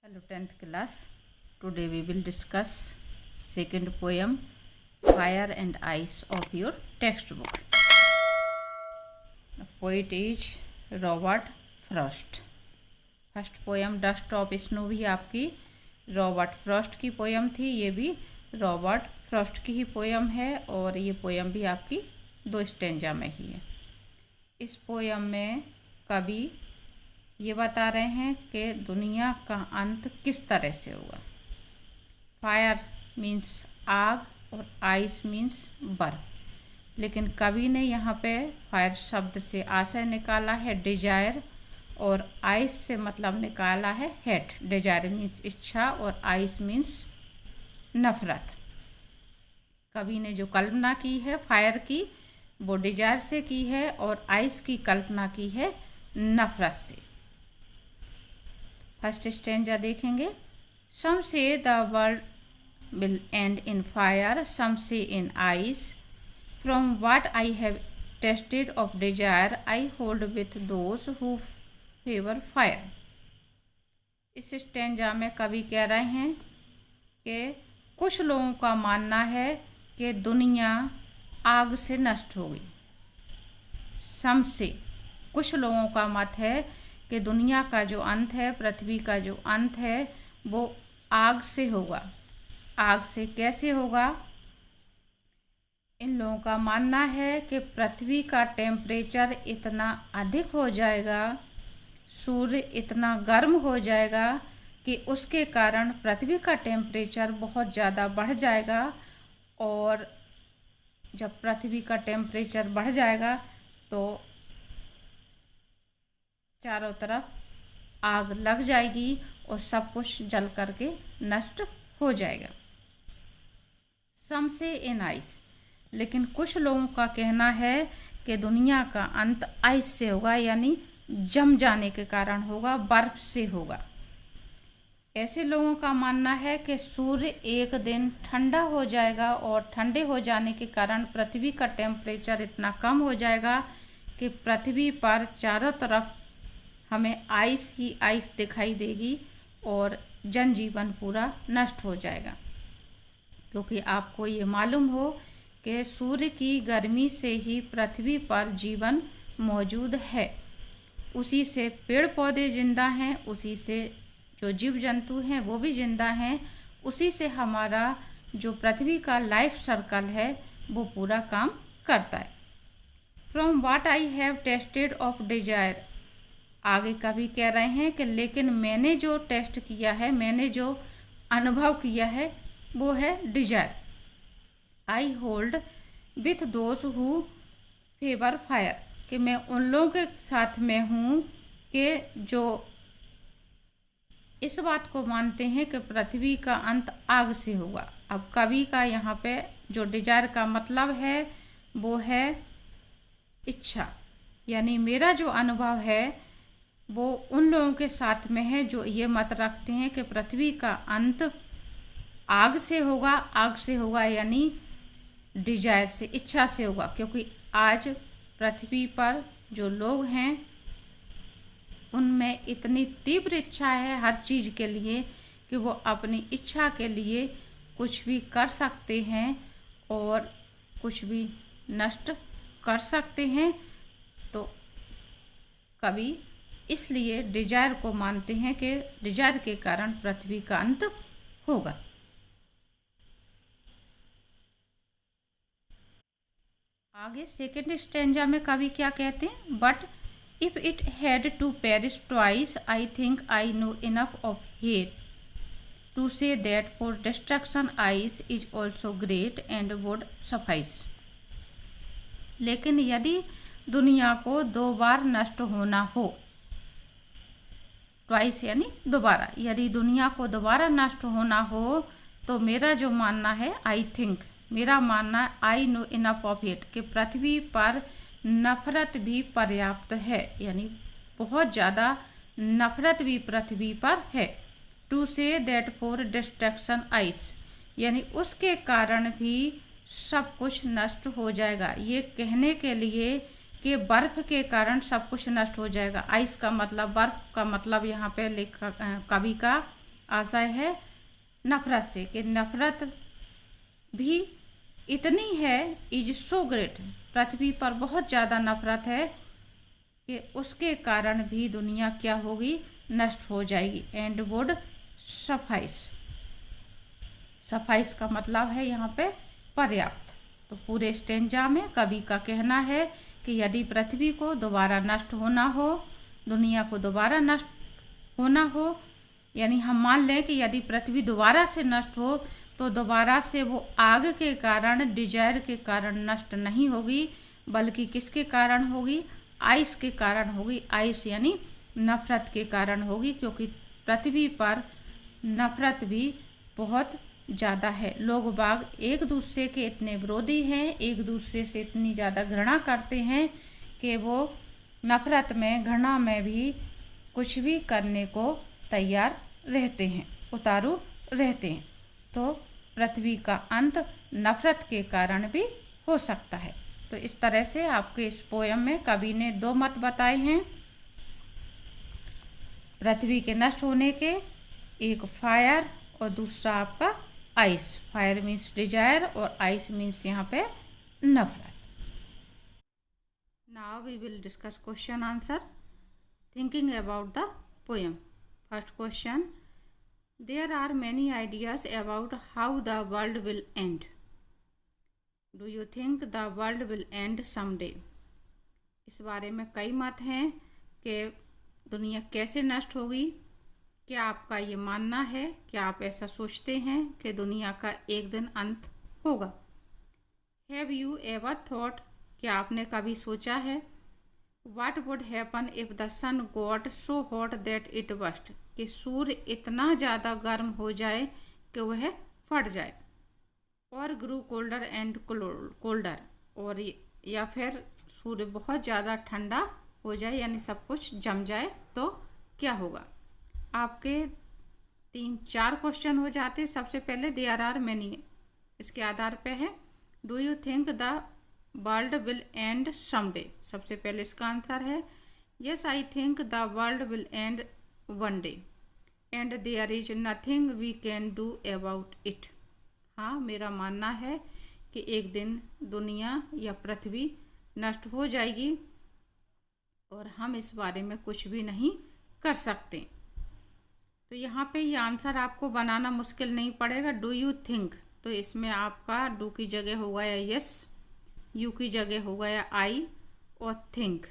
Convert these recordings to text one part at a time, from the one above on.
Hello 10th class. Today we will discuss second poem Fire and Ice of your textbook. The poet is Robert Frost. First poem dust of snow भी आपकी Robert Frost की poem थी। ये भी Robert Frost की ही poem है और ये पोयम भी आपकी 2 स्टेंजा में ही है। इस पोयम में कवि ये बता रहे हैं कि दुनिया का अंत किस तरह से होगा। फायर मीन्स आग और आइस मीन्स बर्फ, लेकिन कवि ने यहाँ पे फायर शब्द से आशय निकाला है डिजायर और आइस से मतलब निकाला है हेट। डिजायर मीन्स इच्छा और आइस मीन्स नफरत। कवि ने जो कल्पना की है फायर की वो डिजायर से की है और आइस की कल्पना की है नफरत से। फर्स्ट स्टेंजा देखेंगे। Some say the world will end in fire, some say in ice. From what I have tasted of desire, I hold with those who favour fire. इस स्टेंजा में कवि कह रहे हैं कि कुछ लोगों का मानना है कि दुनिया आग से नष्ट होगी। सम से कुछ लोगों का मत है कि दुनिया का जो अंत है, पृथ्वी का जो अंत है वो आग से होगा। आग से कैसे होगा? इन लोगों का मानना है कि पृथ्वी का टेम्परेचर इतना अधिक हो जाएगा, सूर्य इतना गर्म हो जाएगा कि उसके कारण पृथ्वी का टेम्परेचर बहुत ज़्यादा बढ़ जाएगा और जब पृथ्वी का टेम्परेचर बढ़ जाएगा तो चारों तरफ आग लग जाएगी और सब कुछ जल करके नष्ट हो जाएगा। सम से इन आइस, लेकिन कुछ लोगों का कहना है कि दुनिया का अंत आइस से होगा, यानी जम जाने के कारण होगा, बर्फ से होगा। ऐसे लोगों का मानना है कि सूर्य एक दिन ठंडा हो जाएगा और ठंडे हो जाने के कारण पृथ्वी का टेम्परेचर इतना कम हो जाएगा कि पृथ्वी पर चारों तरफ हमें आइस ही आइस दिखाई देगी और जनजीवन पूरा नष्ट हो जाएगा। क्योंकि आपको ये मालूम हो कि सूर्य की गर्मी से ही पृथ्वी पर जीवन मौजूद है। उसी से पेड़ पौधे जिंदा हैं, उसी से जो जीव जंतु हैं वो भी जिंदा हैं, उसी से हमारा जो पृथ्वी का लाइफ सर्कल है वो पूरा काम करता है। From what I have tasted of Dzire, आगे कभी कह रहे हैं कि लेकिन मैंने जो टेस्ट किया है, मैंने जो अनुभव किया है वो है desire. I hold with those who favour fire, कि मैं उन लोगों के साथ में हूँ कि जो इस बात को मानते हैं कि पृथ्वी का अंत आग से होगा। अब कवि का यहाँ पे जो डिजायर का मतलब है वो है इच्छा, यानी मेरा जो अनुभव है वो उन लोगों के साथ में है जो ये मत रखते हैं कि पृथ्वी का अंत आग से होगा। आग से होगा यानी डिजायर से, इच्छा से होगा। क्योंकि आज पृथ्वी पर जो लोग हैं उनमें इतनी तीव्र इच्छा है हर चीज़ के लिए कि वो अपनी इच्छा के लिए कुछ भी कर सकते हैं और कुछ भी नष्ट कर सकते हैं। तो कवि इसलिए डिजायर को मानते हैं कि डिजायर के कारण पृथ्वी का अंत होगा। आगे सेकेंड स्टेंजा में कवि क्या कहते हैं? But if it had to perish twice, I think I know enough of hate to say that for destruction ice is also great and would suffice. लेकिन यदि दुनिया को 2 बार नष्ट होना हो, ट्वाइस यानी दोबारा, यदि दुनिया को दोबारा नष्ट होना हो तो मेरा जो मानना है, आई थिंक, मेरा मानना आई नो इनफ ऑफ इट, कि पृथ्वी पर नफरत भी पर्याप्त है, यानी बहुत ज़्यादा नफरत भी पृथ्वी पर है। To say that for destruction ice, यानी उसके कारण भी सब कुछ नष्ट हो जाएगा। ये कहने के लिए कि बर्फ के कारण सब कुछ नष्ट हो जाएगा। आइस का मतलब, बर्फ का मतलब यहाँ पे लिखा कवि का आशय है नफरत से, कि नफरत भी इतनी है, इज सो ग्रेट, पृथ्वी पर बहुत ज़्यादा नफरत है कि उसके कारण भी दुनिया क्या होगी, नष्ट हो जाएगी। एंड वुड सफाइस, सफाइस का मतलब है यहाँ पे पर्याप्त। तो पूरे स्टेंजा में कवि का कहना है कि यदि पृथ्वी को दोबारा नष्ट होना हो, दुनिया को दोबारा नष्ट होना हो, यानी हम मान लें कि यदि पृथ्वी दोबारा से नष्ट हो तो दोबारा से वो आग के कारण, डिजायर के कारण नष्ट नहीं होगी, बल्कि किसके कारण होगी, आइस के कारण होगी। आइस यानी नफरत के कारण होगी, क्योंकि पृथ्वी पर नफरत भी बहुत ज़्यादा है। लोग बाग एक दूसरे के इतने विरोधी हैं, एक दूसरे से इतनी ज़्यादा घृणा करते हैं कि वो नफरत में, घृणा में भी कुछ भी करने को तैयार रहते हैं, उतारू रहते हैं। तो पृथ्वी का अंत नफरत के कारण भी हो सकता है। तो इस तरह से आपके इस पोयम में कवि ने दो मत बताए हैं पृथ्वी के नष्ट होने के, एक फायर और दूसरा आपका आइस। फायर मीन्स डिजायर और आइस मीन्स यहाँ पे नफरत। Now we will discuss question answer thinking about the poem. First question, there are many ideas about how the world will end. Do you think the world will end someday? इस बारे में कई मत हैं कि दुनिया कैसे नष्ट होगी। क्या आपका ये मानना है, क्या आप ऐसा सोचते हैं कि दुनिया का एक दिन अंत होगा? Have you ever thought, क्या आपने कभी सोचा है, What would happen if the sun got so hot that it burst? कि सूर्य इतना ज़्यादा गर्म हो जाए कि वह फट जाए। और grew colder and colder, और या फिर सूर्य बहुत ज़्यादा ठंडा हो जाए, यानी सब कुछ जम जाए, तो क्या होगा? आपके 3-4 क्वेश्चन हो जाते। सबसे पहले देयर आर मैनी, इसके आधार पे है do you think the world will end someday. सबसे पहले इसका आंसर है yes I think the world will end one day and there is nothing we can do about it. हाँ, मेरा मानना है कि एक दिन दुनिया या पृथ्वी नष्ट हो जाएगी और हम इस बारे में कुछ भी नहीं कर सकते। तो यहाँ पे ये आंसर आपको बनाना मुश्किल नहीं पड़ेगा। डू यू थिंक, तो इसमें आपका डू की जगह हो गया यस, यू की जगह हो गया आई, और थिंक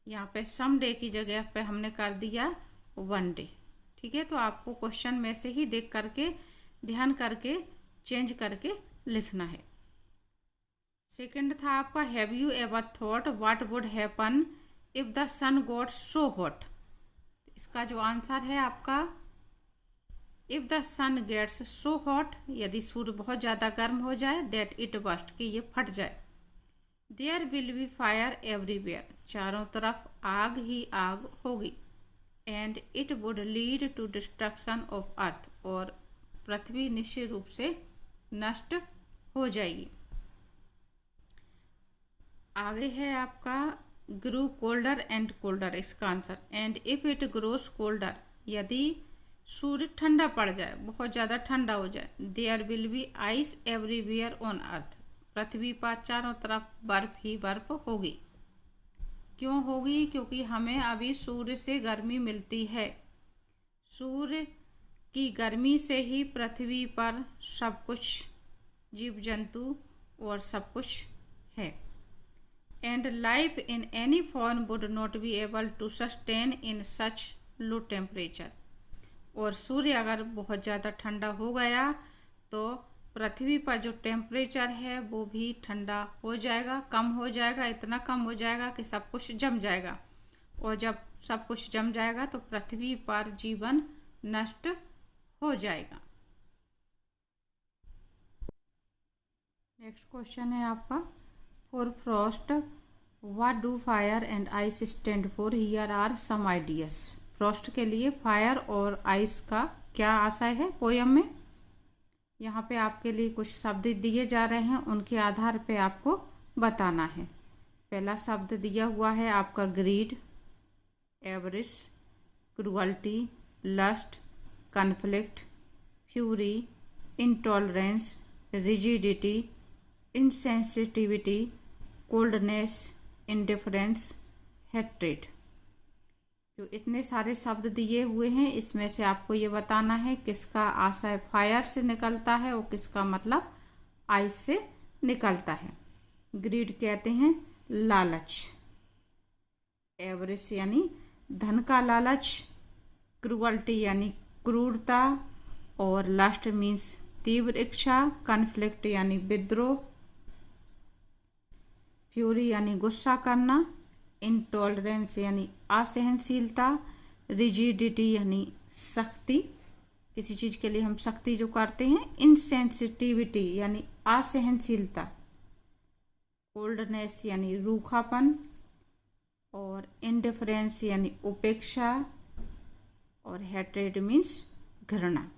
यहाँ पे सम डे की जगह पे हमने कर दिया वन डे। ठीक है, तो आपको क्वेश्चन में से ही देख करके, ध्यान करके, चेंज करके लिखना है। सेकंड था आपका have you ever thought what would happen if the sun got so hot. इसका जो आंसर है आपका if the sun gets so hot, यदि सूर्य बहुत ज़्यादा गर्म हो जाए, दैट इट बस्ट, कि ये फट जाए। There will be fire everywhere, चारों तरफ आग ही आग होगी। And it would lead to destruction of earth, और पृथ्वी निश्चित रूप से नष्ट हो जाएगी। आगे है आपका ग्रो कोल्डर एंड कोल्डर, इसका answer and if it grows colder, यदि सूर्य ठंडा पड़ जाए, बहुत ज़्यादा ठंडा हो जाए, there will be ice everywhere on earth, पृथ्वी पर चारों तरफ बर्फ ही बर्फ होगी। क्यों होगी? क्योंकि हमें अभी सूर्य से गर्मी मिलती है। सूर्य की गर्मी से ही पृथ्वी पर सब कुछ, जीव जंतु और सब कुछ है। And life in any form would not be able to sustain in such low temperature, और सूर्य अगर बहुत ज़्यादा ठंडा हो गया तो पृथ्वी पर जो टेम्परेचर है वो भी ठंडा हो जाएगा, कम हो जाएगा, इतना कम हो जाएगा कि सब कुछ जम जाएगा। और जब सब कुछ जम जाएगा तो पृथ्वी पर जीवन नष्ट हो जाएगा। नेक्स्ट क्वेश्चन है आपका for Frost what do fire and ice stand for, here are some ideas. Frost के लिए फायर और आइस का क्या आशय है पोयम में? यहाँ पे आपके लिए कुछ शब्द दिए जा रहे हैं, उनके आधार पे आपको बताना है। पहला शब्द दिया हुआ है आपका greed, avarice, cruelty, lust, conflict, fury, intolerance, rigidity, insensitivity, coldness, indifference, hatred. जो इतने सारे शब्द दिए हुए हैं इसमें से आपको ये बताना है किसका आशय फायर से निकलता है और किसका मतलब आइस से निकलता है। ग्रीड कहते हैं लालच, एवरेज यानी धन का लालच, क्रूअल्टी यानी क्रूरता, और लस्ट मीन्स तीव्र इच्छा, कॉन्फ्लिक्ट यानी विद्रोह, फ्यूरी यानी गुस्सा करना, इंटॉलरेंस यानी असहनशीलता, रिजिडिटी यानी सख्ती, किसी चीज के लिए हम सख्ती जो करते हैं, इनसेंसिटिविटी यानी असहनशीलता, कोल्डनेस यानी रूखापन, और इंडिफरेंस यानी उपेक्षा, और हेट्रेड मीन्स घृणा।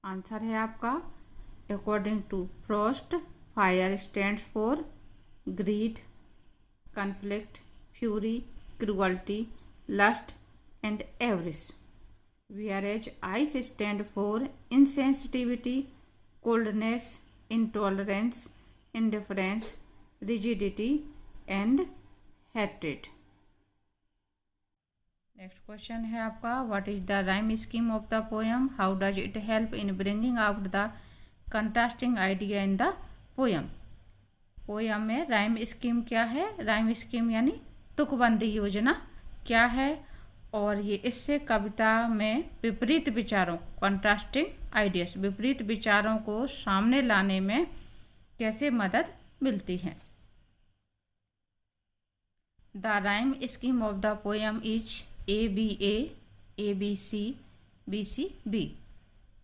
आंसर है आपका according to Frost, fire stands for greed, conflict, fury, cruelty, lust and avarice, whereas ice stand for insensitivity, coldness, intolerance, indifference, rigidity and hatred. Next question है आपका, what is the rhyme scheme of the poem, how does it help in bringing out the contrasting idea in the poem. Poem में rhyme scheme क्या है, rhyme scheme यानी तुकबंदी योजना क्या है, और ये इससे कविता में विपरीत विचारों, कंट्रास्टिंग आइडियाज, विपरीत विचारों को सामने लाने में कैसे मदद मिलती है। The rhyme scheme of the poem is ABA, ABC, BCB,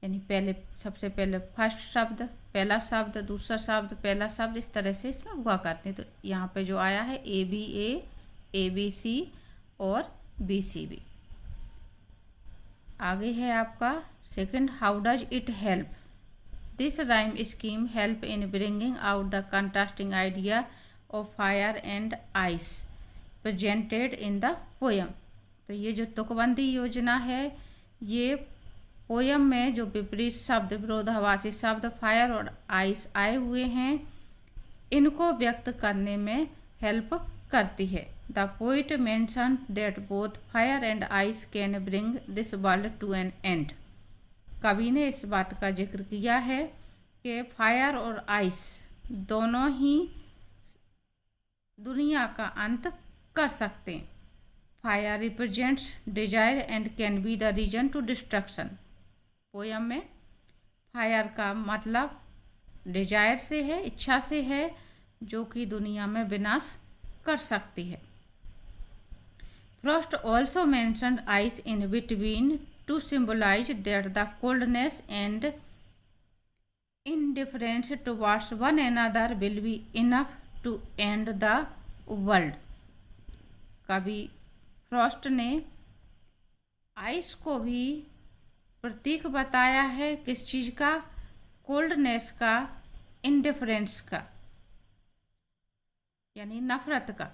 यानी पहले सबसे पहले फर्स्ट शब्द, पहला शब्द, दूसरा शब्द, पहला शब्द, इस तरह से इसमें हुआ करते हैं। तो यहाँ पे जो आया है ABA, ABC और BCB। आगे है आपका second, how does it help, this rhyme scheme help in bringing out the contrasting idea of fire and ice presented in the poem. तो ये जो तुकबंदी योजना है, ये पोएम में जो विपरीत शब्द, विरोधाभासी शब्द फायर और आइस आए हुए हैं, इनको व्यक्त करने में हेल्प करती है। The poet mention that both fire and ice can bring this world to an end. कवि ने इस बात का जिक्र किया है कि फायर और आइस दोनों ही दुनिया का अंत कर सकते हैं। Fire represents desire and can be the reason to destruction. Poem में फायर का मतलब डिजायर से है, इच्छा से है, जो कि दुनिया में विनाश कर सकती है। Frost also mentioned ice in between to symbolise that the coldness and indifference towards one another will be enough to end the world। कवि फ्रॉस्ट ने आइस को भी प्रतीक बताया है, किस चीज का, कोल्डनेस का, इंडिफरेंस का, यानी नफरत का,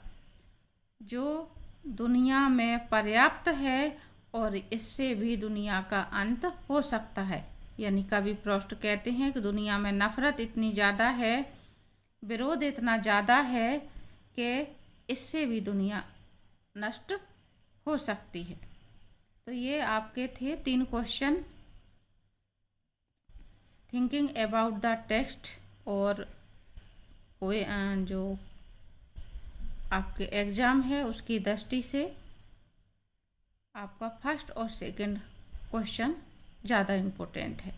जो दुनिया में पर्याप्त है और इससे भी दुनिया का अंत हो सकता है। यानी कवि फ्रॉस्ट कहते हैं कि दुनिया में नफरत इतनी ज़्यादा है, विरोध इतना ज़्यादा है कि इससे भी दुनिया नष्ट हो सकती है। तो ये आपके थे 3 question thinking about the text, और जो आपके एग्ज़ाम है उसकी दृष्टि से आपका फर्स्ट और सेकंड क्वेश्चन ज़्यादा इम्पोर्टेंट है।